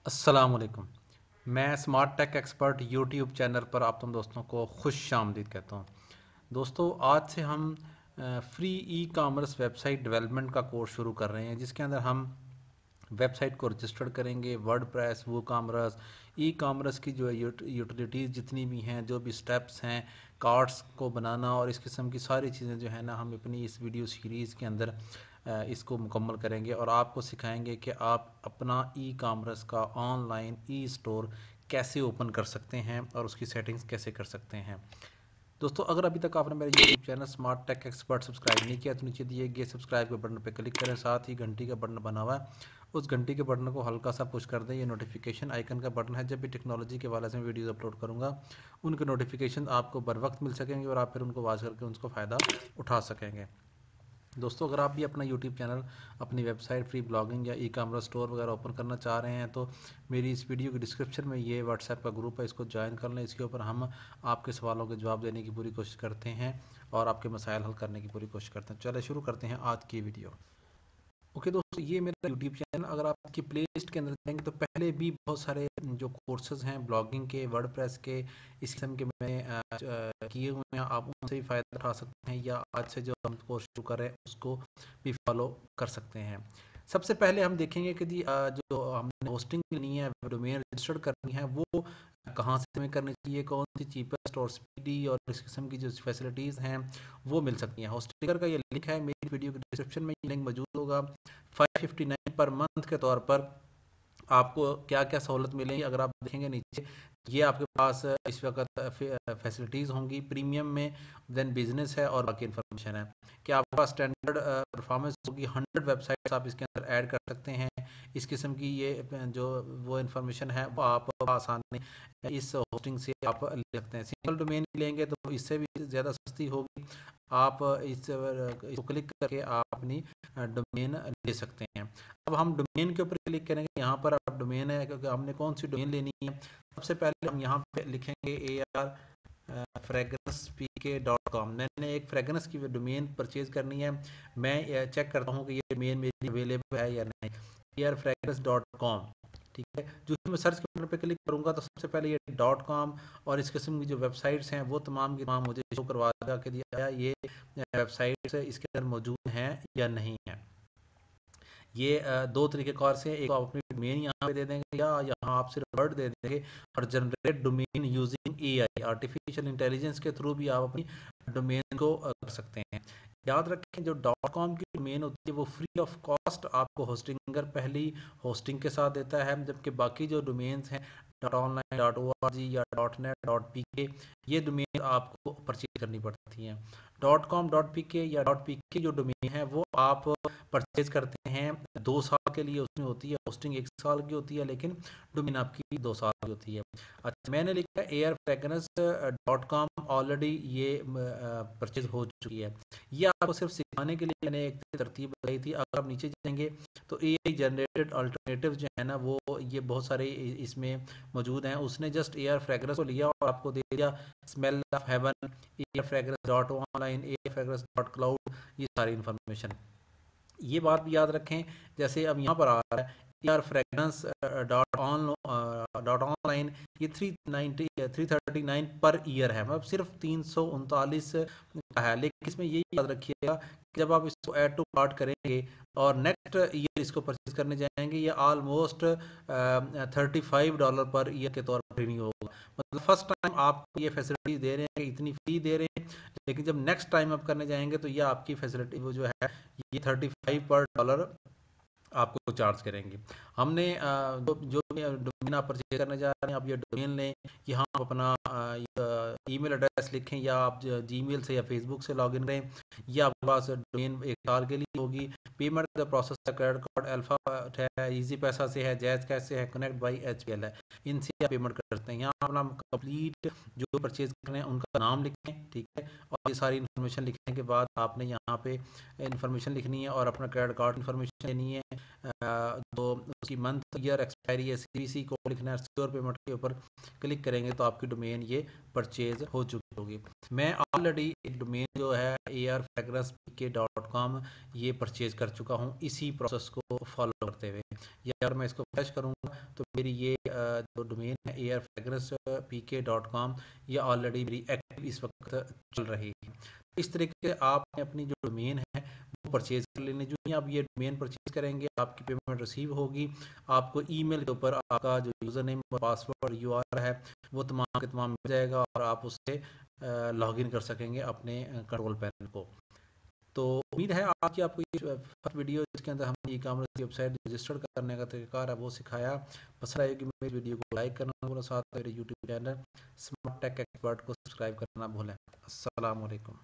अस्सलामुअलैकुम। मैं Smart Tech Expert YouTube channel पर आप तुम दोस्तों को खुश आमदीद कहता हूँ। दोस्तों, आज से हम free e commerce website development का कोर्स शुरू कर रहे हैं, जिसके अंदर हम वेबसाइट को रजिस्टर करेंगे। वर्डप्रेस, वो कामर्स, ई कामर्स की जो है यूटिलिटीज़ जितनी भी हैं, जो भी स्टेप्स हैं, कार्ड्स को बनाना और इस किस्म की सारी चीज़ें जो है ना, हम अपनी इस वीडियो सीरीज़ के अंदर इसको मुकम्मल करेंगे और आपको सिखाएंगे कि आप अपना ई कामर्स का ऑनलाइन ई स्टोर कैसे ओपन कर सकते हैं और उसकी सेटिंग्स कैसे कर सकते हैं। दोस्तों, अगर अभी तक आपने मेरे YouTube channel Smart Tech Expert subscribe नहीं किया तो नीचे दिए गए सब्सक्राइब के बटन पर क्लिक करें। साथ ही घंटी का बटन बना हुआ है, उस घंटी के बटन को हल्का सा पुश कर दें। ये नोटिफिकेशन आइकन का बटन है। जब भी टेक्नोलॉजी के वाले से मैं वीडियोज़ अपलोड करूँगा, उनके नोटिफिकेशन आपको बर वक्त मिल सकेंगे और आप फिर उनको वॉच करके उनको फ़ायदा उठा सकेंगे। दोस्तों, अगर आप भी अपना यूट्यूब चैनल, अपनी वेबसाइट, फ्री ब्लॉगिंग या ई कामर्स स्टोर वगैरह ओपन करना चाह रहे हैं तो मेरी इस वीडियो की डिस्क्रिप्शन में ये व्हाट्सएप का ग्रुप है, इसको ज्वाइन कर लें। इसके ऊपर हम आपके सवालों के जवाब देने की पूरी कोशिश करते हैं और आपके मसाइल हल करने की पूरी कोशिश करते हैं। चलिए शुरू करते हैं आज की वीडियो। ओके दोस्तों, ये मेरा यूट्यूब चैनल। अगर आप इसकी प्ले लिस्ट के अंदर जाएंगे तो पहले भी बहुत सारे जो कोर्सेज हैं ब्लॉगिंग के, वर्डप्रेस के, इस किस्म के मैंने किए हुए हैं। आप उनसे भी फ़ायदा उठा सकते हैं या आज से जो हम कोर्स शुरू कर रहे हैं उसको भी फॉलो कर सकते हैं। सबसे पहले हम देखेंगे कि जो हमने होस्टिंग लेनी है, डोमेन रजिस्टर्ड करनी है, वो कहाँ से हमें करनी चाहिए, कौन सी चीपेस्ट और स्पीडी और इस किस्म की जो फैसिलिटीज़ हैं वो मिल सकती हैं। होस्टिंगर का ये लिंक है, मेरी वीडियो के डिस्क्रिप्शन में ये लिंक मौजूद होगा। 559 पर मंथ के तौर पर आपको क्या क्या सहूलत मिलेंगी, अगर आप देखेंगे नीचे, ये आपके पास इस वक्त फैसिलिटीज़ होंगी प्रीमियम में, देन बिजनेस है और बाकी इन्फॉर्मेशन है कि आपके पास स्टैंडर्ड परफॉर्मेंस होगी। 100 वेबसाइट्स आप इसके अंदर ऐड कर सकते हैं। इस किस्म की ये जो वो इन्फॉर्मेशन है वो आप आसानी इस होस्टिंग से आप ले सकते हैं। सिंगल डोमेन लेंगे तो इससे भी ज़्यादा सस्ती होगी। आप इसको क्लिक करके आप अपनी डोमेन ले सकते हैं। अब हम डोमेन के ऊपर क्लिक करेंगे। यहाँ पर आप डोमेन है, क्योंकि हमने कौन सी डोमेन लेनी है। सबसे पहले हम यहाँ पे लिखेंगे AR fragrancepk.com। मैंने एक फ्रेगरेंस की डोमेन परचेज करनी है। मैं चेक करता हूँ कि ये डोमेन मेरी अवेलेबल है या नहीं। ARfragrance.com, ठीक है। जो मैं सर्च के बटन पे क्लिक करूंगा तो सबसे पहले ये .com और इस किस्म की जो वेबसाइट्स हैं वो तमाम की तमाम मुझे शो करवा देगा कि ये वेबसाइट्स इसके अंदर मौजूद हैं या नहीं है। ये दो तरीके कार से, एक आप अपनी डोमेन यहाँ पे दे देंगे या यहाँ आप सिर्फ वर्ड दे देंगे और generate domain using AI, artificial intelligence के थ्रू भी आप अपनी डोमेन को कर सकते हैं। याद रखें, जो .com की डोमेन होती है वो फ्री ऑफ कॉस्ट आपको होस्टिंगर पहली होस्टिंग के साथ देता है, जबकि बाकी जो डोमेन्स हैं .online.org या .net.pk, ये डोमेन आपको परचेज करनी पड़ती हैं। .com.pk या .pk जो डोमेन है वो आप परचेज करते हैं 2 साल के लिए, उसमें होती है होस्टिंग 1 साल की होती है, लेकिन डोमेन आपकी 2 साल की होती है। अच्छा, मैंने लिखा है ARfragrance.com, ऑलरेडी ये परचेज हो चुकी है। ये आपको सिर्फ सिखाने के लिए मैंने एक तरतीब बताई थी। अगर आप नीचे जाएंगे तो AI जनरेटेड अल्टरनेटिव जो है ना, वो ये बहुत सारे इसमें मौजूद हैं। उसने जस्ट ARfragrance को लिया और आपको दे दिया smell of haven, ARfragrance.online, ARfragrance.cloud, ये सारी इन्फॉर्मेशन। ये बात भी याद रखें, जैसे अब यहाँ पर आ रहा है यार फ्रेगनेंस डॉट ऑनलाइन, ये 339 पर ईयर है, मतलब सिर्फ 339 का है। लेकिन इसमें ये याद रखिएगा कि जब आप इसको ऐड टू कार्ट करेंगे और नेक्स्ट ईयर इसको परचेज करने जाएंगे, ये ऑलमोस्ट $35 पर ईयर के तौर पर रिन्यू होगा। मतलब फर्स्ट टाइम आपको ये फैसिलिटी दे रहे हैं, इतनी फ्री दे रहे हैं, लेकिन जब नेक्स्ट टाइम आप करने जाएंगे तो ये आपकी फैसिलिटी वो जो है ये $35 आपको चार्ज करेंगे। हमने जो डोमेन आप परचेज करने जा रहे हैं, आप ये डोमेन लें, यहाँ आप अपना ईमेल एड्रेस लिखें या आप जीमेल से या फेसबुक से लॉगिन करें। ये आपके पास डोमेन 1 साल के लिए होगी। पेमेंट का प्रोसेस है क्रेडिट कार्ड, अल्फा है, इजी पैसा से है, जैज कैश से है, कनेक्ट बाई HPL है, इनसे आप पेमेंट कर सकते हैं। यहाँ अपना कंप्लीट जो परचेज कर रहे हैं उनका नाम लिखें, ठीक है। और ये सारी इन्फॉर्मेशन लिखने के बाद आपने यहाँ पे इन्फॉर्मेशन लिखनी है और अपना क्रेडिट कार्ड इन्फॉर्मेशन लेनी है। तो उसकी मंथ, ईयर, एक्सपायरी है, CVC आपको लिखना है सिक्योर पेमेंट के ऊपर क्लिक करेंगे तो आपकी डोमेन ये परचेज हो चुकी होगी। मैं ऑलरेडी एक डोमेन जो है arfragrancepk.com ये परचेज कर चुका हूँ इसी प्रोसेस को फॉलो करते हुए। या अगर मैं इसको फ्रेश करूँगा तो मेरी ये जो डोमेन है arfragrancepk.com ये ऑलरेडी मेरी एक्टिव इस वक्त चल रही है। इस तरीके से आपने अपनी जो डोमेन है वो परचेज कर लेनी। जो ही आप ये डोमेन परचेज करेंगे आपकी पेमेंट रिसीव होगी, आपको ईमेल के ऊपर आपका जो यूज़र नेम और पासवर्ड यूआरएल है वो तमाम के तमाम मिल जाएगा और आप उससे लॉगिन कर सकेंगे अपने कंट्रोल पैनल को। तो उम्मीद है आज की आपको ये फर्स्ट वीडियो जिसके अंदर हमने ई कॉमर्स की वेबसाइट रजिस्टर करने का तरीका है वो सिखाया पसंद आएगी मेरी वीडियो को लाइक करना भूलें, साथ मेरे YouTube channel Smart Tech Expert को सब्सक्राइब करना भूलें। अस्सलाम वालेकुम।